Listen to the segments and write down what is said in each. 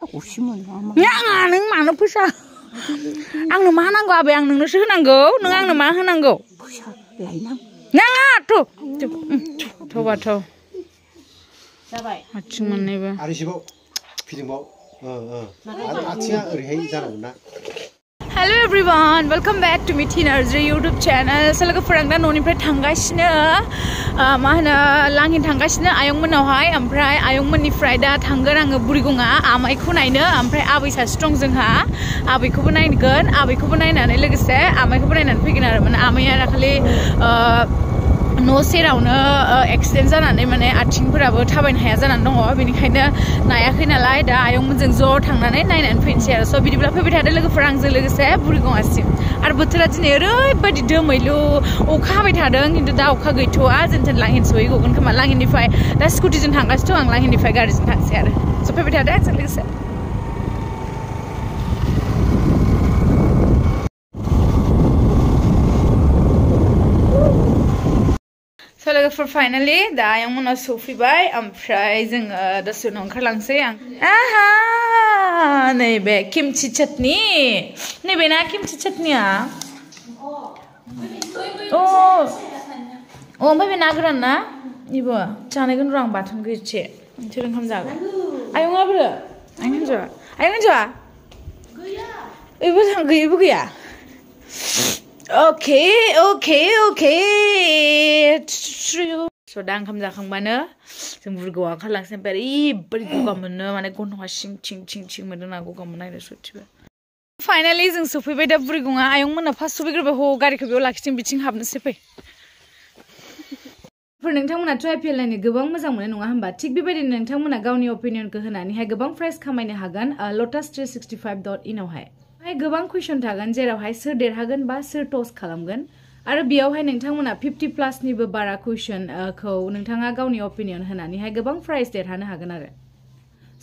Nyanga neng mana pusa? Ang nama nanggo abe ang neng nusu nanggo, neng ang nama nanggo. Nyanga tuh, coba tuh. Macam mana ba? Arisibau, filmbau, acinya rehai jangan na. Hello everyone, welcome back to Mithi Narzary YouTube channel. Selaku perangdan noni pre tanggasnya, mana langin tanggasnya ayong menawai, amprai ayong menifrai da tanggar ang burigunga, amai kunaina, amprai abi sa strong zengha, abi kubunain gun, abi kubunain ane legese, amai kubunain ane pikinar mana amai ada kali no serawno accident जानानै माने आथिंफोराबो थाबायनो हाया जानानै दङ बेनिखायनो नायाखै नालाय दा आयंमोनजों ज' थांनानै नायनानै फैनोसै आरो स' बिदिब्ला फैबाय थादो लोगोफोर आंजों लोगोसे बुरिगङासिम आरो बोथोरा दिनै ओरैबायदि दोमैलु अखा हाबाय थादों खिन्थु दा अखा गैथ'आ जेनथेन लांहिन सहैगौगोन खोमा लांहिननिफ्राय दा स्कुटिजों थांगासिनो दं आं लांहिननिफ्राय गारिजों थांसै आरो स' फैबाय थादो आंजों लोगोसे So look finally da yang mana Sophie bay amprai jeng dasu nongkar langsung yang aha nebe kimchi chutney nebe na kimchi chutney ya oh nebe na geran na ibu jangan kan orang batun gece cerita kamu jaga ayo ngabur ayo ngajak ibu sanggup ibu ya Okay. So dah kamu jangan mana, sembur gua kalau sampai beri gua mana, mana gua nak cing mana nak gua mana itu suci. Finally, jeng Sophie beda beri gua, ayong mana pas Sophie kerja ho gari kerja lagi cing habis sepe. Nengtang mana try pilih ni gebang mazang mana nunga hamba. Tik bibadi nengtang mana gauni opinion kehana ni hai gebang price kamai ni hagan lotus365.ino hai. Hai gebang question थागोन जेरावहाय सोर देरहागोन बा सोर टस खालामगोन आरो बेयावहाय नोंथांमोना 50 प्लस निबो बारा question खौ नोंथाङा गावनि opinion होनानैहाय गोबां प्राइस देरहानो हागोन आरो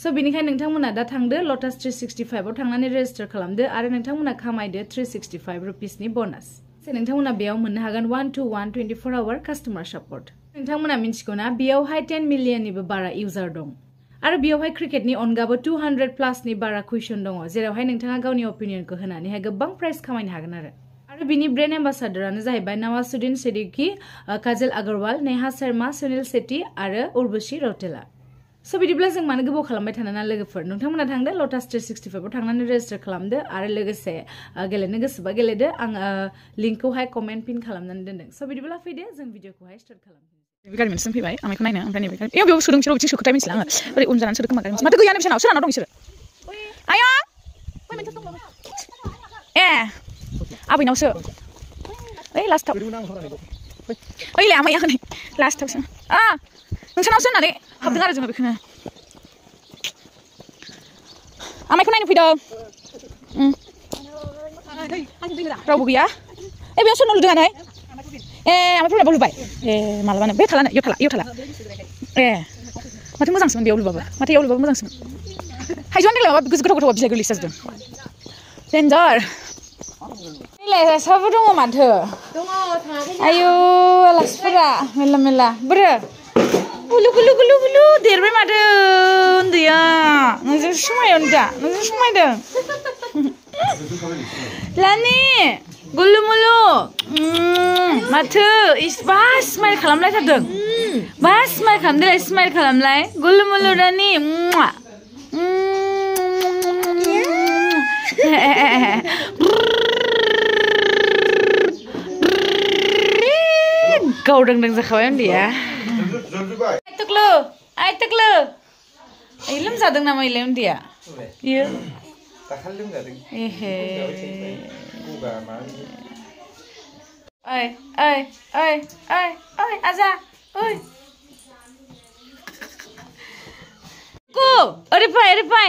सो बेनिखायनो नोंथांमोना दा थांदो lotus 365 आव थांनानै रेजिस्टार खालामदो आरो नोंथांमोना खामायदो 365 रुपिस नि बोनास से नोंथांमोना बेयाव मोननो हागोन 1-to-1 24 आवर कास्टमार सपोर्ट नोंथांमोना मिन्थिगौना बेयावहाय 10 मिलियन निबो बारा इउजार दं आरो बेयावहाय क्रिकेटनि अनगाबो 200 प्लस नि बारा कुइसन दङ जेरावहाय नोंथाङा गावनि ओपिनियनखौ होनानैहाय गोबां प्राइस खामायनो हागोन आरो बिनि ब्रेन्ड एम्बासाडरानो जाहैबाय नवाजुद्दीन सिद्दीकी काजल अग्रवाल नेहा शर्मा सुनील शेट्टी आरो उर्वशी रौतेला स' बिदिब्ला जों मानो गोबाव खालामबाय थाना लोगोफोर नोंथांमोना थांदो lotus 365 आव थांनानै रेजिस्टार खालामदो आरो लोगोसे गेलेनो गोसोबा गेलेदो आं लिंकखौहाय कमेन्ट पिन खालामनानै दोनदों स' बिदिब्ला फैदो जों भिडिअखौहाय स्टार्ट खालामसै गारि मोनसे फैबाय आं बेखौ नायनो ओमफ्राय नैबे गारि बेयाव सोदों बिसोर बिथिं सोखोथाय मिथिला आङो ओरै उन जानानै सोदों खोमा गारि माथो गैयानो बिसोरनाव सोरनाव दं बिसोरो आया ओइ मोनसे दंबावो ए आबैनावसो ओइ लास्टआव ओइलाय आमाया नै लास्टआवसो नोंसानावसो होननानै हाबदों आरो जोङो बेखौनो आमायखौ नायनो फैदों रावबो गैया ए बेयाव सोरनाव लुदों आनै आमाय फुलबाबो लुबाय मालाबानो बे थालानो इयाव थाला माथो मोजांसोमोन बेयाव लुबाबो माथो इयाव लुबाबो मोजांसोमोन हाइजोआनो देग्लाय माबा गोथाव बिलाइ गोरलैसो जाजोबदों डेन्जार नैलाय साबो दङ माथो दङ आयौ आलासिफोरा मेला बोरो गुलु देरबाय माथो उन्दैया नोंजों समायदों दा नोंजों समायदों लानि गुलु मुलु माथो बा स्माइल खालामलायथारदों बा स्माइल खालामदोलाय स्माइल खालामलाय गुलु मुलु रानि गावदों जाखाबाय उन्दैया आइ तकलो ओइ लोमजादों नामा इलाय उन्दैया इयो दाखालि लोमजादों एहे ओइ आजा ओइ को ओरै फै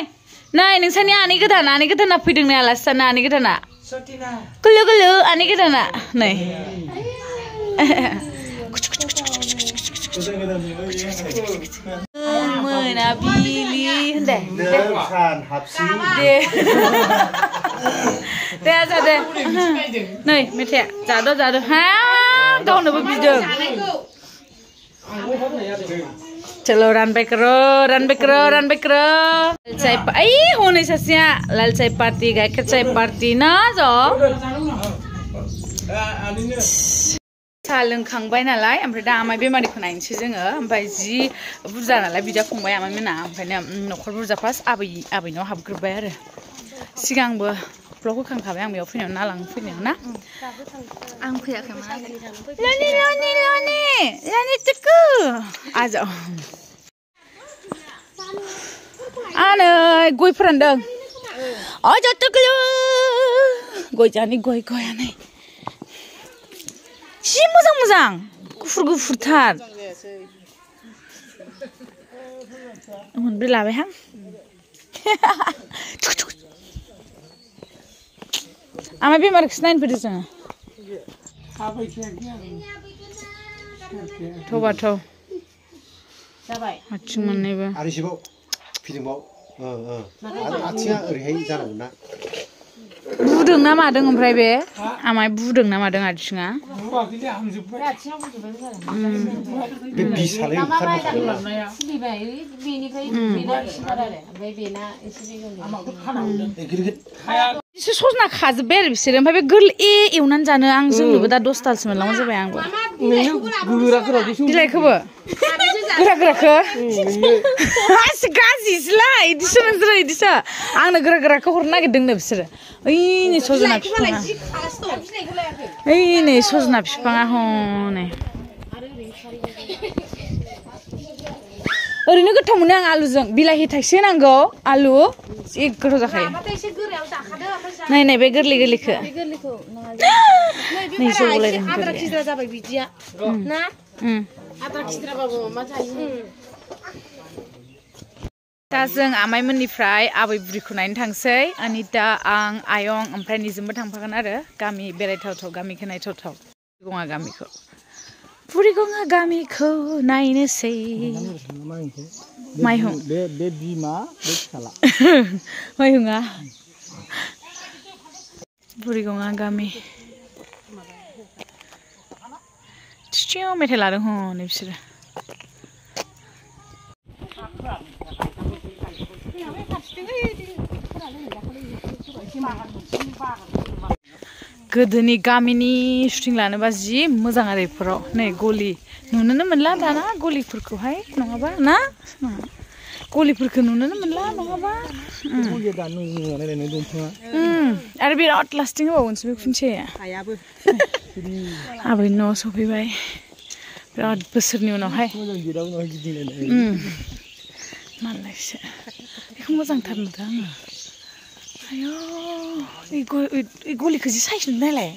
नाय नोंसानि आनै गोदाना फैदों नै आलासि जानो आनै गोदाना गुलु आनै गोदाना नै मोनाबिलि होनदे दे जादो नै मेथाइया जादो हा गावनोबो बिदों चलो रानबाय करो चाय आई होने ससिया लाल चाय पार्टी गाइखेर चाय पार्टी ना जो साहा लोंखांबाय नालाय ओमफ्राय दा आमाय बेमारिखौ नायनोसै जोङो ओमफ्राय जि बुरजा नालाय बिदा फंबाय आमाय मोना ओंखायनो न'खर बुरजा फार्स्ट आबैनाव हाबग्रोबाय आरो सिगांबो ब्लग होखांखाबाय आं बेयाव फैनायाव ना लांनो फैनायाव ना आं फैयाखैमोन लनि तुकु आज आनै गय फोरानदों आज तुकु गय जानि गयानै जि मोजां गुफुरथार मोनब्रै लाबायहां आमाय बेमारखौसो नायनो फैदों जोङो थौबाथ' आथिं मोननैबो आरो इसेबाव फिदिंबाव आथिङा ओरैहाय जानांगौ ना बुदों ना मादों ओमफ्राय बे आमाय बुदों ना मादों आथिङा बे बिसालाय एसे सजना खाजोब्बाय आरो बिसोरो ओमफ्राय बे गोरलै एवनानै जानो आं जोंनोबो दा 10थासो मोनलांगौ जाबाय आंबो बिलाइखौबो गोराखौ गाज्रिसोलाय इदिसो नोंसोरो इदिसो आंनो गोराखौ हरनो नागिरदोंनो बिसोरो ओइ नै सजना बिफाङा ओइ नै सजना बिफाङा हनै ओरैनो गोथाव मोनो आं आलुजों बिलाहि थाइसे होनांगौ आलु जि गोथाव जाखायो नाय बे गोरलैखौ नै जौलायदों आद्रा खिद्रा जाबाय बिदिया ना आद्रा खिद्राबाबो मा जायो दा जों आमाइमोननिफ्राय आबै बुरिखौ नायनो थांसै अनिता आं आयं ओमफ्राय निजोमबो थांफागोन आरो गामि बेरायथावथाव गामिखौ नायथावथाव बुरिगङा गामिखौ नायनोसै माइहुं बे बिमा बे फिसाला माइहुङा बुरिगङा गामि थिथियाव मेथाइ लादों हनै बिसोरो गोदोनि गामिनि शुटिं लानोबा जि मोजां आरो बेफोराव नै गलि नुनोनो मोनला दाना गलिफोरखौहाय नङाबा ना गलिफोरखौ नुनोनो मोनला नङाबा आरो बिराद लास्टिं होबावगोनसो बे खुन्थियाया आबैनि न'आव सफैबाय बिराद बोसोरनि उनावहाय मालायसो बेखौ मोजांथार नुदों आङो आयौ गलिखौ जि साइज नुनायलाय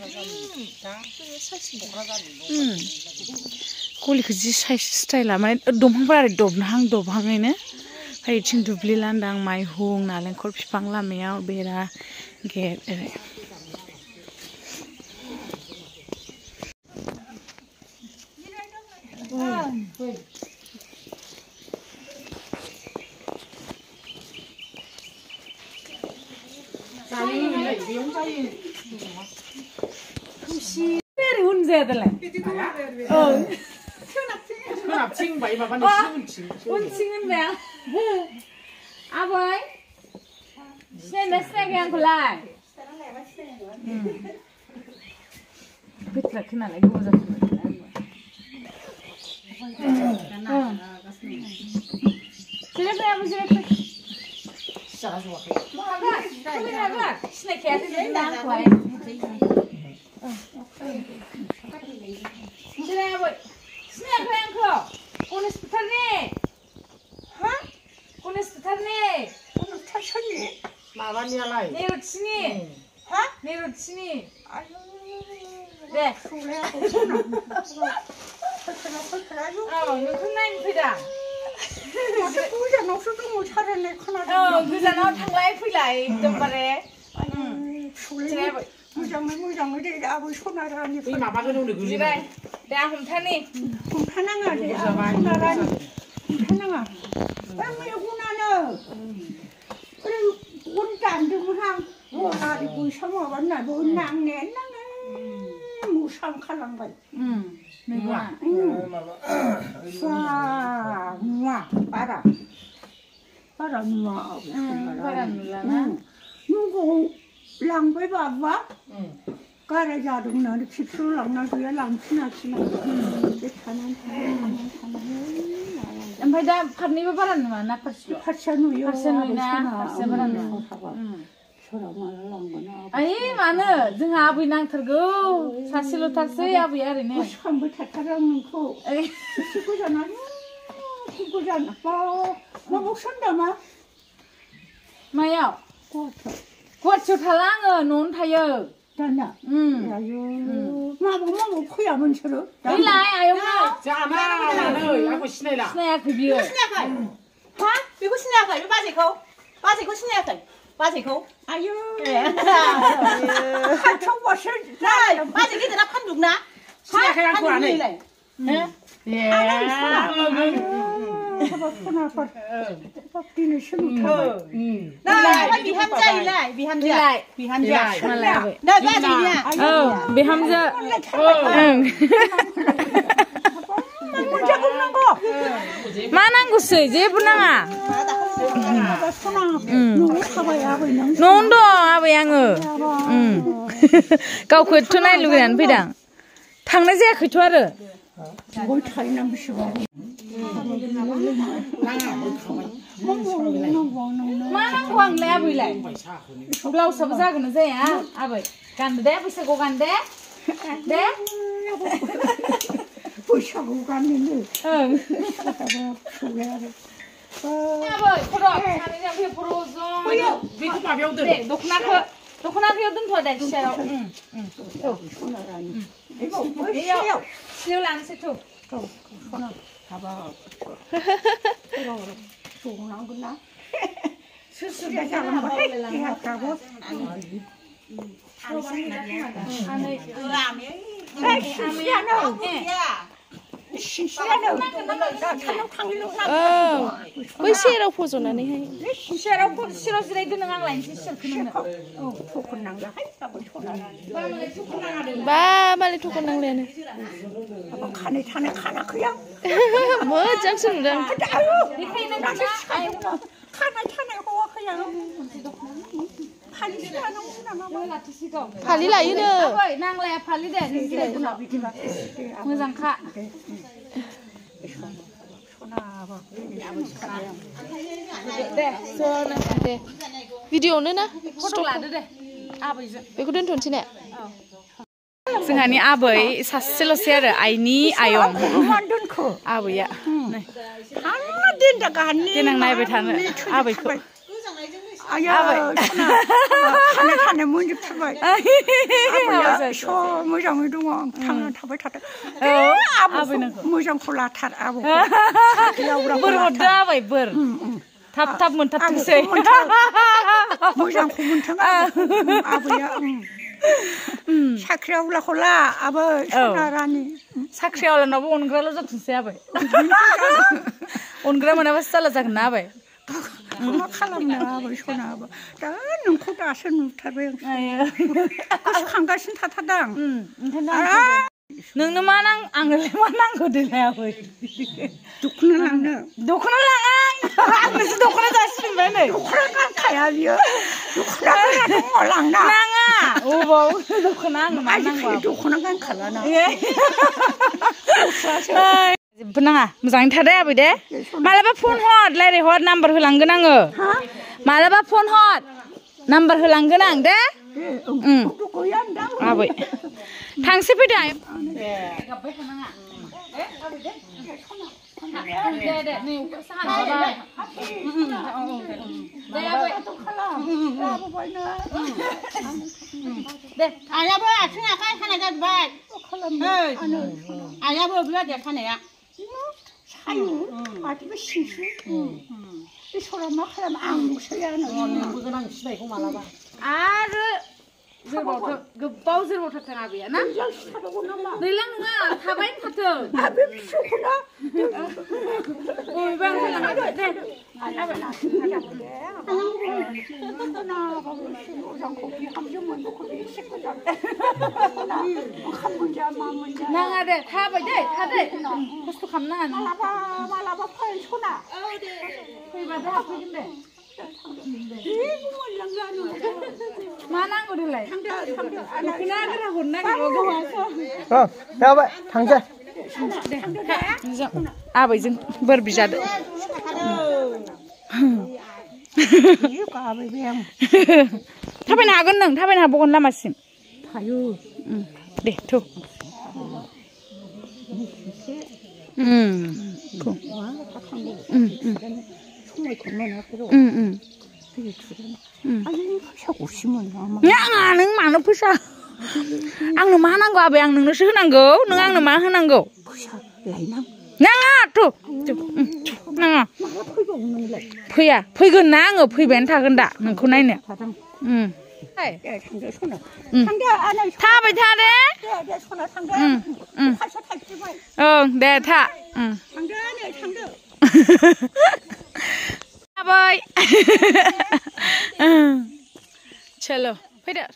गलिखौ जि साइज स्टाइला माने दंफांफोरा ओरै दबहाङैनो ओमफ्राय बिथिं दुब्लि लांदां माइहुं नालेंखर बिफां लामायाव बेरा गेट ओरै आबै सिनायखाय आंखौलाय गोथार खोनालाय गोबाव जाथारबाय माबानियालाय नेरुथिनि दे नोंखौ नायनो फैदां गोजानावसो दङ सारायनाय खोनादों गोजानाव थांलाय फैलाय एकदमबारे मोजाङै दे आबै सना रानि जिराय दे आं हमथानाङा दे सना रानि हमथानाङा बे मेगनानो ओरै गन दानदोंमोनहां बैसां माबानाबो नांनायानो मुसा ओंखारलांबाय मैगङा बारा नुवा बारा नुलाना नोंखौ लांबाय बाबा गाराय जादों होननानै खेबसेयाव लांना गैया लांफिनाखिसै बे थानानै ओमफ्राय दा फारनैबो बारा नुवा ना फारसेया नुयो फारसेया नुयोना फारसेया बारा नुवा सोराव माला लांगोन आइ मानो जोंहा आबै नांथारगौ सासेल'थारसै आबैया ओरैनो गोसोखांबाय थाथारो आं नोंखौ एसे गोजानानो गोजान माबावसो नामा मायाव गुवाहाटियाव थाला आङो न'आवनो थायो दाना आयौ माबाव फैयामोन बिसोरो फैलाय आयंनाव जाना आंखौ सिनायला सिनायाखै बियो सिनायाखै हा बेखौ सिनायाखै बे बाजैखौ सिनायाखै बाजैखौ आयौ खाथियावबासो बाजै गिदिरा फानदुंना सिनायाखै आंखौ आनै दिनैसो बिहामजो मा नांगौसै जेबो नाङा न'आवनो दं आबै आङो गावखौ एथ' नायनो लुगैनानै फैदों थांनाय जायाखैथ' आरो मा नांगौ आंलाय आबैलाय ब्लाउसआबो जागोन ना जाया आबै गानदो दे बैसागुआव गानदे दे बैसागु गाननो आबै फर' सानैजों फै फर' ज' बेखौ माबायाव दोन दख'नाखौ दोनथ' दे सियाराव सियाव लानोसै थ' संनांगोन ना सोर जालांबाय देहाफ्राबो बै सेराव फज'नानैहाय सियाराव जिरायदो नों आं लायनोसै सियारखौ बा मालाय थखन नांलायानो खानाय थानाय खानाखै आं मोजांसो नुदों खानाय थानाय हौवाखै आं फालि लायोनो नांलाया फालि दे मोजांखा दे भिडिअ'नो ना फट' लादो दे आबैजों बेखौ दोनथ'नोसै ने जोंहानि आबै सासेल'सै आरो आइनि आयं आबैया देनां नायबाय थानो आबैखौ खानाय मोनजोबथारबाय मोजाङै दङ आं थांनानै थाबाय थादों मोजांखौ लाथार आब' बोर हरदो आबै बोर थाब मोनथारथोंसै मोजांखौ मोनथों आबैया साख्रि आवलाखौ ला आबै सना रानि साख्रि आवलानावबो अनग्राल' जाथोंसै आबै अनग्रा मोनाबासो जाला जागोन ना आबै मा खालामनो आबै सना आबै दा नोंखौ दासो नुथारबाय आं गोसोखांगासिनो थाथारदां नोंनो मा आंनोलाय मा नांगौ देलाय आबै दख'ना लांनो दख'ना लाङा आंनोसो दख'ना जासिफिनबाय नै दख'ना गानखाया बियो दख'ना दङ लांना नाङा अबाव दख'ना आंनो मा नांगौ दख'ना गानखालाना जेबो नाङा मोजाङै थादो आबै दे मालाबा फन हर रायज्लायहर नाम्बार होलांगोन आङो मालाबा फन हर नाम्बार होलांगोन आं दे आबै थांसै फैदो गाबबाय थानाङा दे नै दे आयाबो आथिं आखाइ खानाय जाजोब्बाय आयाबो बिराद खानाया सायो माथोबो सिंसु बे सरा मा खालामो आं नुसैयानो आं सिनायखौ मालाबा आरो गोबाव जोरबावथारथों आबैया ना दैलां नङा थाबायनो थाथों बे फिसौखौना बबेबा ओंखारलांबाय दे 나가고 오장고 비함좀 먹고 식고 자. 한 문제 만 문제. 나가래 타봐 돼 타대. 코스트 감나. 말아봐 팔 손아. 거기 봐도 아프긴데. 만한 거를래. 그나그나 혼나게 먹어 와서. Đâu vậy? Thằng kia. 아버지 बर 비자도. 이거 아버지야. 타베나 하건 능 타베나 보건 라마심. 아유. 네, 또. 정말 건너나더라고. 되게 주잖아. 아니, 하고 싶으면 아마. 야, 능 많은 부사. 앙는 많은 거 아베 앙는 너스 흔한 거. 능 앙는 많은 흔한 거. 부샤, 라이나. 나가 또. 나가. 프야. 프이건 나가 프이벤 타건다. 능코 나이네. 가장. 하이. 상대 손아. 상대 안에 타베 타래? 내 손아 상대. 타셔 타지 마. 네, 타. 상대 안에 상대. Bye. Chalo. Wait up.